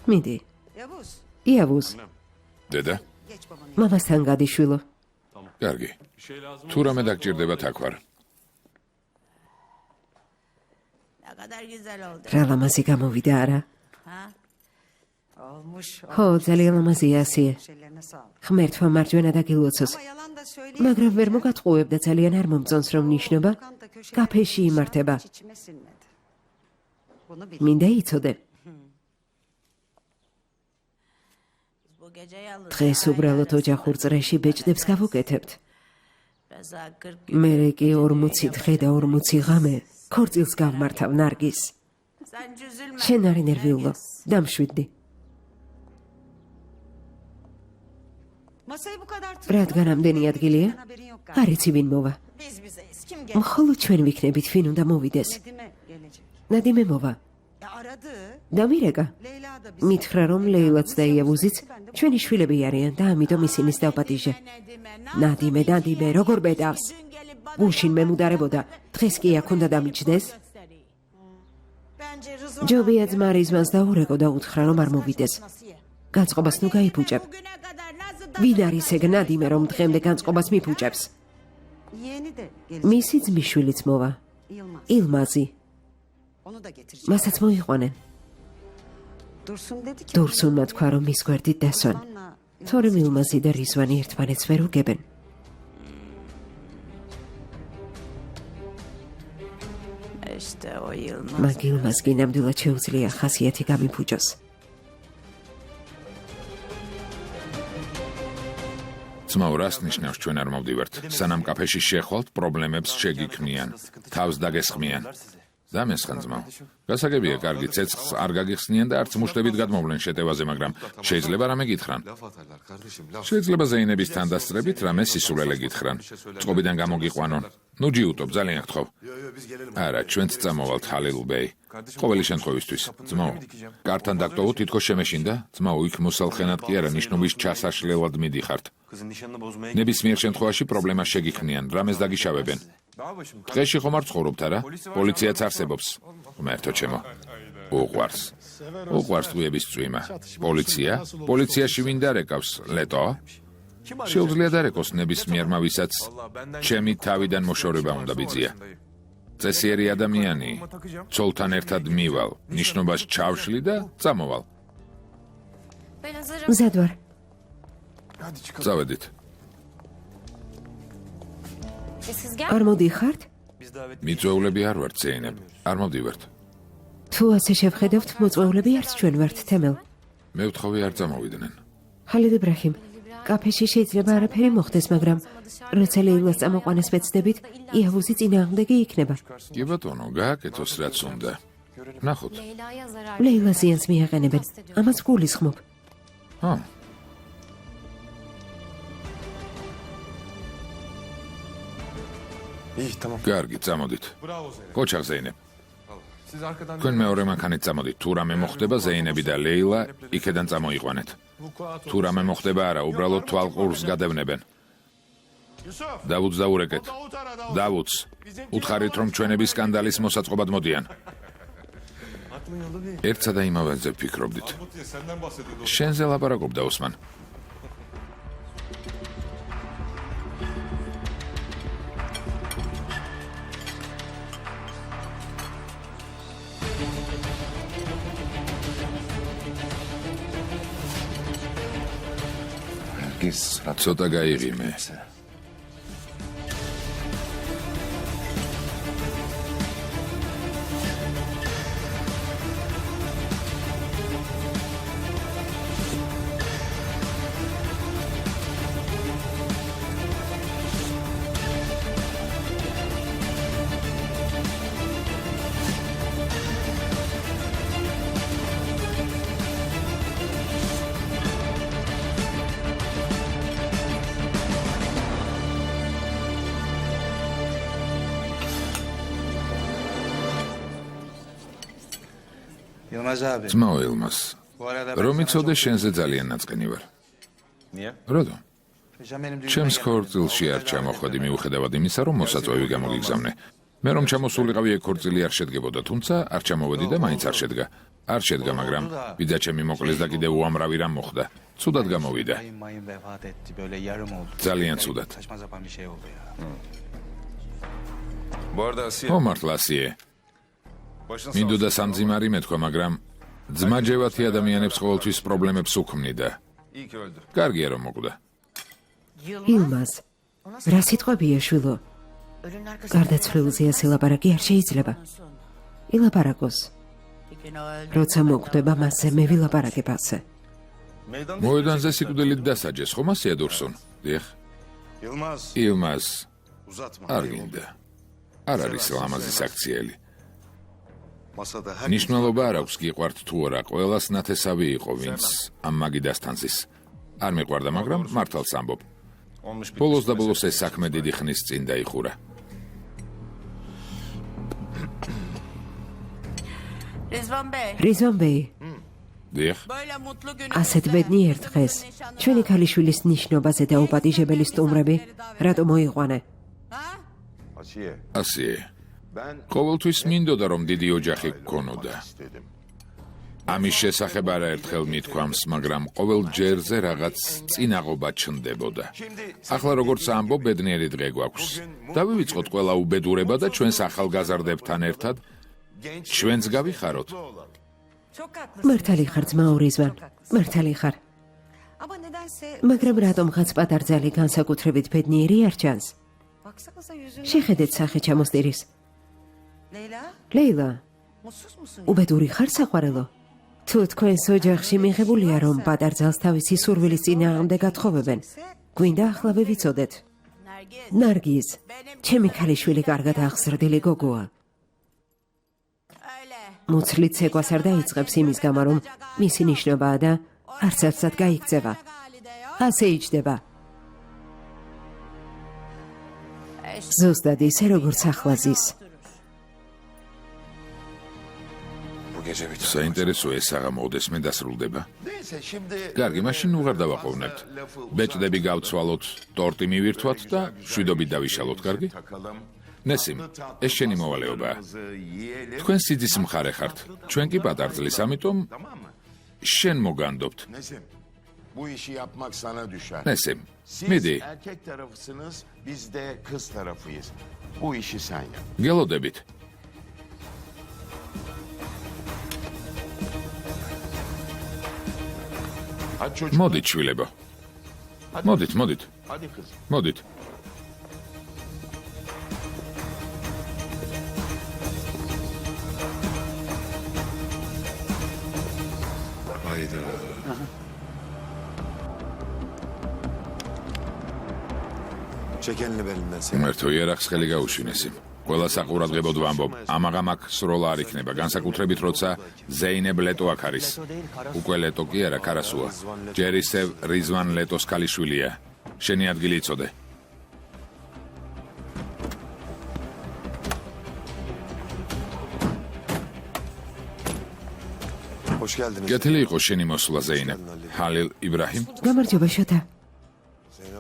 მიდი, Yavuz. იავუზ, დედა, Geç babanın. მამასთან გადი შვილო. კარგი. თუ რამე დაგჭირდება თაქვ არ. Ne kadar güzel oldu. რა ლამაზი გამოვიდა არა? Ha? Olmuş. ხო, ძალიან ლამაზია ასიე. Şeylerine sağlık. ღმერთმა მარჯვენა დაგილოცოს. Ama yalan da söyleyeyim. მაგრამ ვერ მოგატყუებდა ძალიან არ მომწონს რომ ნიშნობა Lokanta köşelerinde კაფეში იმართება. hiç içime sinmedi. Bunu bil. მინდა იცოდე. Bu gece yalnız. დღეს უბრალოდ ოჯახურ წრეში ბეჭდებს გავუკეთებთ. Reza 40 მერე კი 40 დღე და 40 ღამე ქორწილს გავმართავ ნარგიზ. Sen üzülme. შენ არ ინერვიულო, დამშვიდდი. Masayı bu kadar რადგან ამდენი ადგილია? haberin yok galiba. არ იცი ვინ მოვა. Biz bizeyiz. Kim მხოლოდ ჩვენ ვიქნებით, ვინ უნდა მოვიდეს. Nedim'e gelecek. ნადიმე მოვა. Aradı. და მირეკა. Leyla da biz. მითხრა რომ ლეილაც და იავუზიც ჩვენი შვილები არიან და ამიტომ ისინიც დავპატიჟე. ნადიმე, როგორ ბედავს? გუშინ მემუდარებოდა, დღეს კი აქ უნდა დამიჯდეს. Bence Rızvan ჯობია ძმა რიზმას დაურეკო და უთხრა რომ არ მოვიდეს. განწყობას ნუ გაიფუჭებ. bugüne kadar nasıl ვინ არის ეგ ნადიმე რომ დღემდე განწყობას მიფუჭებს? Yeğeni de gelecek. მისი ძმისშვილიც მოვა. Yılmaz. ილმაზი. Onu da getirecek. მასაც მოიყვანენ. Dursun dedi ki. დურსუნმა თქვა რომ მის გვერდით დასვან. Yılmaz'la თორემ ილმაზი და რიзвანი ერთმანეთს ვერ უგებენ. İşte o Yılmaz. მაგ ილმაზ კი ნამდვილად შეუძლია ხასიათი გამიფუჭოს. ძმაო, რას ნიშნავს ჩვენ არ მოვდივართ? სანამ კაფეში შეხვალთ, პრობლემებს შეგიქმნიან, თავს დაგესხმიან. დამესხან ძმაო. გასაგებია, კარგი ცეცხლს არ გაგიხსნიან და არც მუშტებით გადმოვლენ შეტევაზე, მაგრამ შეიძლება რამე გითხრან. შეიძლება ზეინების თანდასწრებით რამე სისულელე გითხრან. წყობიდან გამოგიყვანონ. ნუ ჯიუტობ, ძალიან გთხოვ. არა, ჩვენც წამოვალთ ჰალილუბეი. ყოველი შემთხვევისთვის, ძმაო, კართან დაგტოვო თითქოს შემეშინდა, ძმაო, იქ მოსალხენად კი არა, ნიშნობის ჩასაშლელად მიდიხართ. ნებისმიერ შემთხვევაში პრობლემას შეგიქმნიან, რამეს დაგიშავებენ. დღეში ხომ არ ცხოვრობთ, არა? პოლიციაც არსებობს. ღმერთო ჩემო. უყვარს ტყუების წვიმა. პოლიციაში ვინ დარეკავს? ლეტო? შეუძლია დარეკოს ნებისმიერმა, ვისაც ჩემი თავიდან მოშორება უნდა ბიძია. წესიერი ადამიანი, ცოლთან ერთად მივალ, ნიშნობას ჩავშლი და წამოვალ. Ben hazırım. მზად ვარ. წავედით. Siz gel. არ მოდიხართ? მიწვეულები არ ვართ, ზეინებ. არ მოვდივართ. თუ ასე შევხედავთ, მოწვეულები არც ჩვენ ვართ, თემელ. მე ვთხოვი არ წამოვიდნენ. ხალიდ იბრაჰიმ, კაფეში შეიძლება არაფერი მოხდეს, მაგრამ როცა ლეილას წამოყვანეს ვეცდებით, იავუზი წინააღმდეგი იქნება. კი ბატონო, გააკეთოს რაც უნდა. ნახოთ. Leyla'ya zarar. ლეილა ზიანს მიაყენებენ. ამას გულისხმობ. ჰა, კარგი, წამოდით. კოჩახ ზეინებ. თქვენ მეორე მანქანით წამოდით. თუ რამე მოხდება, ზეინები და ლეილა იქედან წამოიყვანეთ. თუ რამე მოხდება არა, უბრალოდ თვალყურს გადევნებენ. დავუდს დაურეკეთ. დავუდს. უთხარით რომ ჩვენები სკანდალის მოსაწყობად მოდიან. ერთსა და იმავეზე ფიქრობდით. შენზე ლაპარაკობდა ოსმან. ცოტა გაიღიმე. Yılmaz abi. ძმაო ილმას, Bu arada რომ იცოდე შენზე ძალიან ნაწყენი ვარ. Niye? როდო? Hocam benim düğünüme ჩემს gel. ქორწილში არ ჩამოხვედი მიუხედავად იმისა, რომ მოსაწვევი გამოგიგზავნე. მე რომ ჩამოსულიყავი ეგ ქორწილი არ შედგებოდა, თუმცა არ ჩამოვედი და მაინც არ შედგა. არ შედგა, მაგრამ ბიძა ჩემი მოკლეს და კიდევ უამრავი რამ მოხდა. ცუდად გამოვიდა. Mayın vefat etti. Böyle yarım oldu. ძალიან ცუდად. Saçma sapan bir şey oldu ya. Bu arada Asiye, ო მართლასიე, başın sağ მინდოდა olsun. სამძიმარი მეთქვა, მაგრამ ძმაჯევათი ადამიანებს ყოველთვის პრობლემებს უქმნიდა. İyi ki öldü. კარგია რომ მოკვდა. ილმაზ, რა სიტყვებია შვილო? Ölünün arkasında გარდაცვლილზე ასე ლაპარაკი არ შეიძლება. ილაპარაკოს. bir gün o öldü. როცა მოკვდება მასზე მე ვილაპარაკებ ასე. მოედანზე სიკვდილით დასაჯეს, ხომ ასია დურსუნ? დიახ. Yılmaz, ილმას uzatma. არ გინდა. არ არის ლამაზი საქციელი. Masada her ნიშნულობა არ აქვს გიყვართ თუ არა, ყველას ნათესავი იყო, ვინც ამ მაგიდასთან ზის. არ მიყვარდა, მაგრამ მართალს ამბობ. ბოლოს და ბოლოს ეს საქმე დიდი ხნის წინ დაიხურა. რიზვან ბეი, დიახ, ასეთ ბედნიერ დღეს ჩვენი ქალიშვილის ნიშნობაზე და უპატიჟებელი სტუმრები რატომ მოიყვანე? ასეა. ყოველთვის მინდოდა რომ დიდი ოჯახი გქონოდა. ამის შესახებ არაერთხელ მithქვამს, მაგრამ ყოველ ჯერზე რაღაც წინაღობა ჩნდებოდა. ახლა როგორც ამბობ, ბედნიერი დღე გვაქვს. დავივიწყოთ ყველა უბედურება და ჩვენს ახალგაზრდებთან ერთად ჩვენც გავიხაროთ. მართალი ხარ ძმაო რიზვან, მართალი ხარ. მაგრამ რატომღაც პატარძალი განსაკუთრებით ბედნიერი არ ჩანს? შეხედეთ სახე ჩამოსტირის. ლეილა, უბედური ხარ საყვარელო? თუ თქვენს ოჯახში მიღებულია რომ პატარძალს თავისი სურვილის წინააღმდეგ გათხოვებენ, გვინდა ახლა ვივიცოდეთ. ნარგიზ, ჩემი ქალიშვილი კარგად აღზრდილი გოგოა. მუცლით ცეკვას არ დაიწყებს იმის გამო, რომ მისი ნიშნობაა და არც ერთად გაიქცევა. ასე იჯდება. ზუსტად ისე, როგორც ახლა ზის. საინტერესოა ეს აღმოდეს მე დასრულდება. კარგი, მაშინ უღარ დავაყოვნებთ. ბეჭდები გავცვალოთ, ტორტი მივირთვათ და შვიდობით დავიშალოთ, კარგი? ნესიმ, ეს შენი მოვალეობაა. თქვენ სიძის მხარე ხართ, ჩვენ კი პატარძლის, ამიტომ შენ მოგანდობთ. Bu işi yapmak sana düşer. ნესიმ, Siz მიდი, erkek tarafısınız, biz de kız tarafıyız. Bu işi sen yap. გელოდებით. Hadi çocuk. მოდით, შვილებო. მოდით, მოდით, Hadi kız. მოდით. Çek elini belimden sen. მერთო იარაღს ხელი გაუშვინესი. ყველა საყურადღებოდ ვამბობ, ამაღამაკ სროლა არ იქნება, განსაკუთრებით როცა ზეინებ ლეტო აქ არის. უკვე ლეტო კი არა, კარასუა. ჯერისევ რიზვან ლეტოს ქალიშვილია. შენი ადგილი იცოდე. Hoş geldiniz. გეთილი იყო შენი მოსვლა ზეინებ. ჰალილ იბრაჰიმ, გამარჯობა შოთა.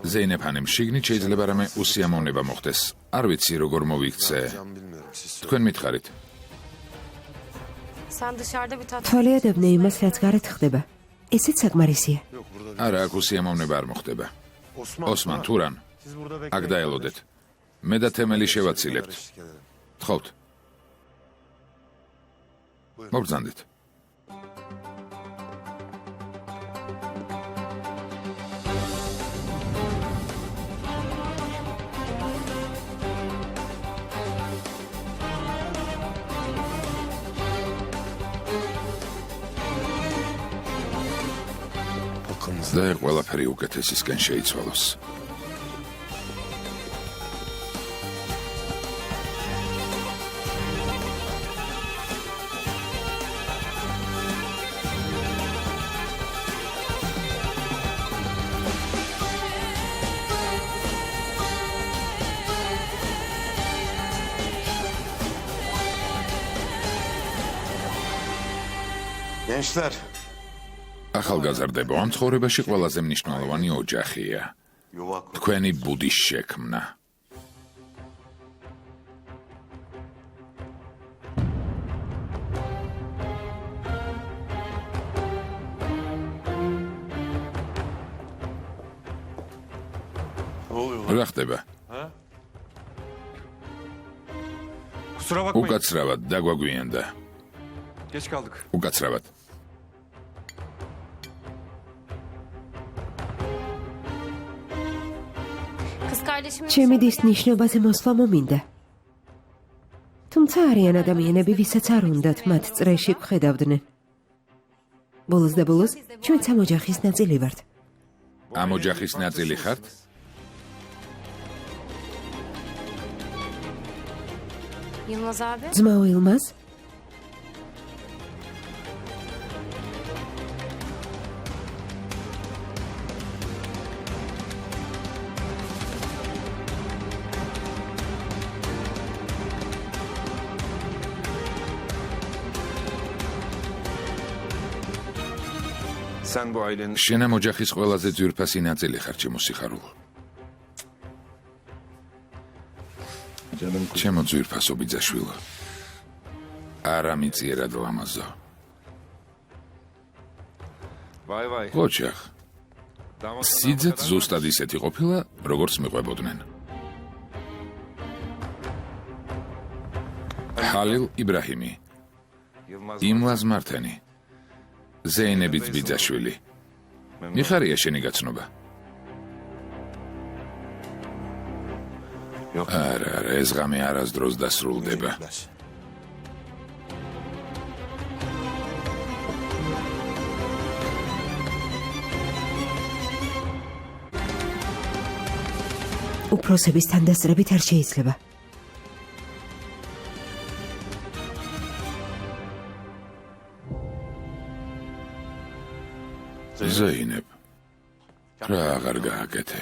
ზეინებ ჰანემ, შიგნით შეიძლება რამე უსიამოვნება მოხდეს. არ ვიცი როგორ მოვიქცე. Can bilmiyorum. Siz თქვენ მითხარით. Sen dışarıda bir tat... თვალე ადებნე იმას, რაც გარეთ ხდება. ესეც საკმარისია. არა, აქ უსიამოვნება არ მოხდება. ოსმან, თურან, აქ დაელოდეთ. მე და თემელი შევაცილებთ. თხოვთ. მოგზანდით. და ყველაფერი უკეთესისკენ შეიცვალოს. gençler. ახალგაზრდებო, ამ ცხოვრებაში ყველაზე მნიშვნელოვანი ოჯახია. Yuva kur. თქვენი ბუდის შექმნა. რა ხდება? Kusura bakmayın. უკაცრავად დაგვაგვიანდა. Geç kaldık. უკაცრავად. Kız kardeşimin... ჩემი დის ნიშნობაზე მოსვლა მომინდა. თუმცა არიან ადამიანები, ვისაც არ უნდათ მათ წრეში გვხედავდნენ. ბოლოს და ბოლოს ჩვენც ამ ოჯახის ნაწილი ვართ. ამ ოჯახის ნაწილი ხართ? Yılmaz abi. ძმაო ილმაზ, Sen bu ailenin... შენ ამ ოჯახის ყველაზე ძვირფასი ნაწილი ხარ ჩემო სიხარულო. ჩემო ძვირფასო ბიძაშვილო. არა მიწიერად ლამაზო. Vay vay. ოჯახ. სიძეთ ზუსტად ისეთი ყოფილა, როგორც მიყვებოდნენ. ჰალილ იბრაჰიმი, იმლაზ მართენი, ზეინების ბიძაშვილი. მიხარია შენი გაცნობა. არა, ეს ღამე არასდროს დასრულდება. უფროსების თანდასწრებით არ შეიძლება. ზეინებ, რა აღარ გააკეთე.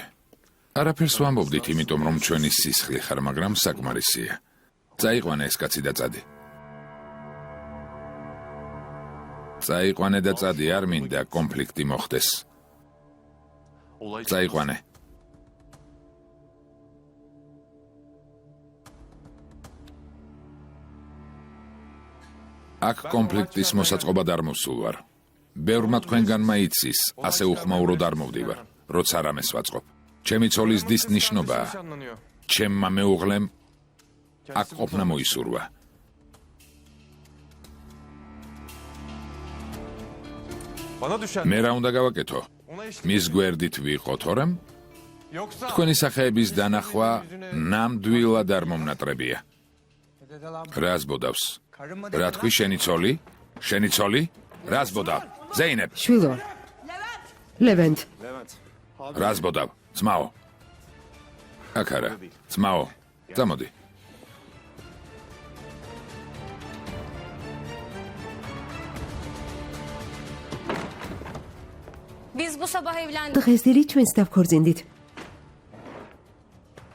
არაფერს ვამბობდით, იმიტომ რომ ჩვენი სისხლი ხარ, მაგრამ საკმარისია. წაიყვანე ეს კაცი და წადი. წაიყვანე და წადი, არ მინდა კონფლიქტი მოხდეს. წაიყვანე. აქ კონფლიქტის მოსაწყობად არ მოსულ ვარ. ბევრმა თქვენგანმა იცის, ასე უხმაუროდ არ მოვდივარ, როცა რამეს ვაწყობ. ჩემი ცოლის დის ნიშნობაა. ჩემმა მეუღლემ აქ ყოფნა მოისურვა. Bana düşen... მე რა უნდა გავაკეთო? მის გვერდით ვიყო თორემ? Yoksa... თქვენი სახეების დანახვა ნამდვილად არ მომნატრებია. რას ბოდავს? რა თქვი შენი ცოლი? შენი ცოლი? რას ბოდავ? ზეინებ, შვილო. ლევენტ. რას ბოდავ? ძმაო. აქ არა, ძმაო. წამოდი. Biz bu sabah evlendik. დღეს დილით ჩვენს დავქორწინდით.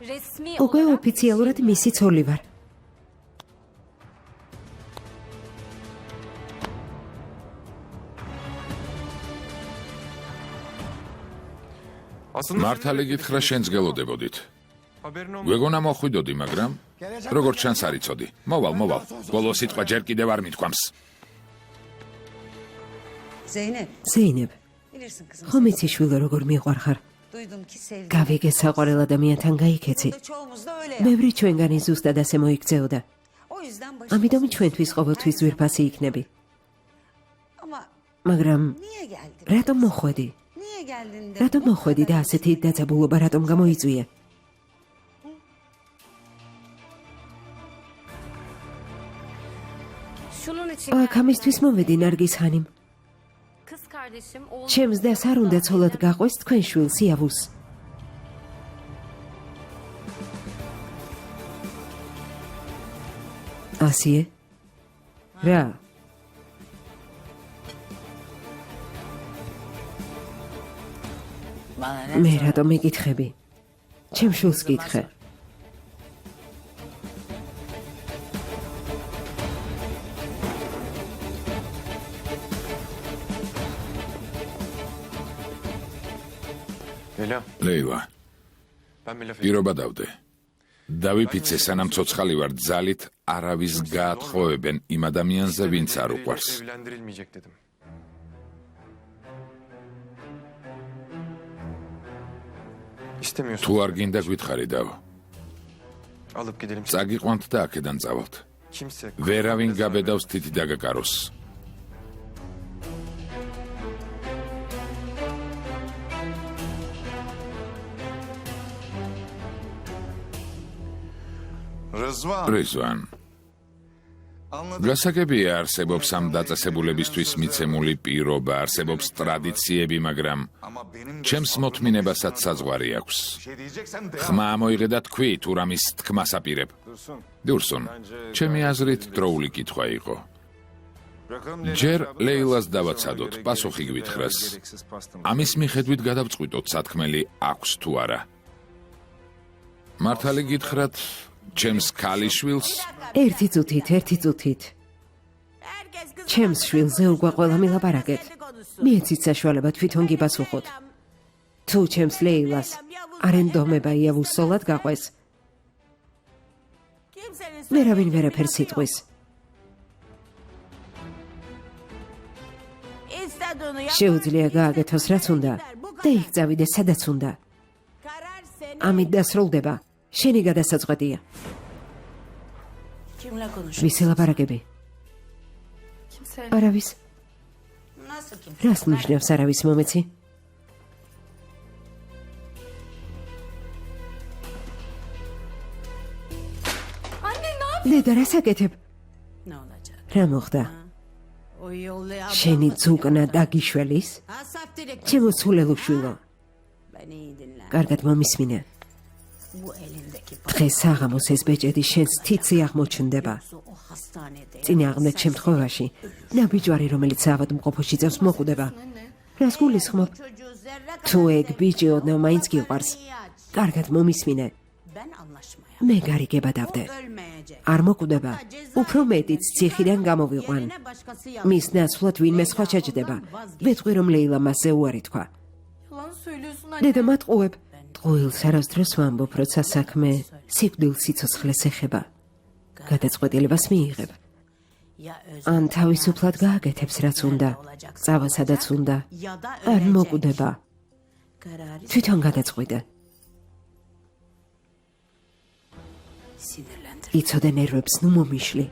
Resmi უკვე olarak ოფიციალურად მისი ცოლი ვარ. Aslında... მართალი გითხრა შენს გელოდებოდით. Haberin olmadı. გვეგონა მოხვიდოდი, მაგრამ როგორც ჩანს არ იცოდი. მოვალ. ბოლო სიტყვა ჯერ კიდევ არ მithქვამს. Zeynep, ზეინებ, bilirsin kızım. ხომ იცი შვილო როგორ მიყვარხარ? Duydum ki sevgi. გავიგე საყვარელ ადამიანთან გაიქეცი. Çoğumuz da öyle. ბევრი ჩვენგანი ზუსტად ასე მოიქცეოდა. O yüzden başımız... ამიტომ ჩვენთვის ყოველთვის ძვირფასი იქნები. Ama მაგრამ niye geldin? რატომ მოხვედი? Niye geldin de... რატომ მოხვედი და ასეთი დაძაბულობა რატომ გამოიწვიე? şunun için აქ ამისთვის მოვედი ნარგისხანიმ. kız kardeşim oğlum ჩემს დას არ უნდა ცოლად გაყვეს თქვენ შვილს იავუს. ასიე? რა? Bana ne მე sor- რატომ მეკითხები? ჩემ შვილს კითხე. Leyla, ლეილა, ben bir laf პირობა დავდე. დავიფიცე სანამ ცოცხალი ვარ ძალით არავის გაათხოვებენ იმ ადამიანზე, ვინც არ უყვარს. evlendirilmeyecek dedim. İstemiyorsun. თუ არ გინდა გითხარიდავ, Alıp gidelim. წაგიყვანთ და აქედან წავალთ. Kimse... ვერავინ გაბედავს თითი დაგაკაროს. Rızvan. რიзвან, Anladım. გასაგებია არსებობს ამ დაწესებულებისთვის მიცემული პირობა, არსებობს ტრადიციები, მაგრამ Ama benim de ჩემს მოთმინებასაც საზღვარი აქვს. bir şey diyeceksen devam. ხმა მოიღე და თქვი თუ რამის თქმას აპირებ. დურსუნ, ჩემი აზრით დროული კითხვა იყო. ჯერ ლეილას დავაცადოთ, პასუხი გვითხრას. ამის მიხედვით გადავწყვიტოთ, სათქმელი აქვს თუ არა. მართალი გითხრათ, ჩემს ქალიშვილს ერთი წუთით. Herkes kız... ჩემს შვილზე უკვე ყველა მილაპარაკეთ. მიეცით საშუალება თვითონ გიპასუხოთ. თუ ჩემს ლეილას არენდომება იავუსოლად გაყვეს, ვერავინ ვერაფერს იტყვის. შეუძლია გააკეთოს რაც უნდა და იქ წავიდეს სადაც უნდა. ამით დასრულდება შენი გადასაწყვეტია. ვის ელაპარაკები? არავის. რას ნიშნავს არავის მომეცი? დედა, რას აკეთებ? რა მოხდა? შენი ძუკნა დაგიშველის? ჩემო სულელო შვილო. კარგად მომისმინე. დღეს საღამოს ეს ბეჭედი შენს თითზე აღმოჩნდება. წინააღმდეგ შემთხვევაში ნაბიჯვარი, რომელიც ავადმყოფოში წავს, მოკვდება. რას გულისხმობ? თუ ეგ ბიჭი ოდნავ მაინც გიყვარს, კარგად მომისმინე. მე გარიგება დავდე. არ მოკვდება, უფრო მეტიც ციხიდან გამოვიყვან. მის ნაცვლად ვინმე სხვა ჩაჯდება. ვეთყვი რომ ლეილა მასზე უარი თქვა. დედა, მატყუებ. ტყუილს არასდროს ვამბობ, როცა საქმე სიკვდილ სიცოცხლეს ეხება. გადაწყვეტილებას მიიღებ. ან თავისუფლად გააკეთებს რაც უნდა, წავა სადაც უნდა, არ მოკვდება. თვითონ გადაწყვიტე. იცოდე ნერვებს ნუ მომიშლი.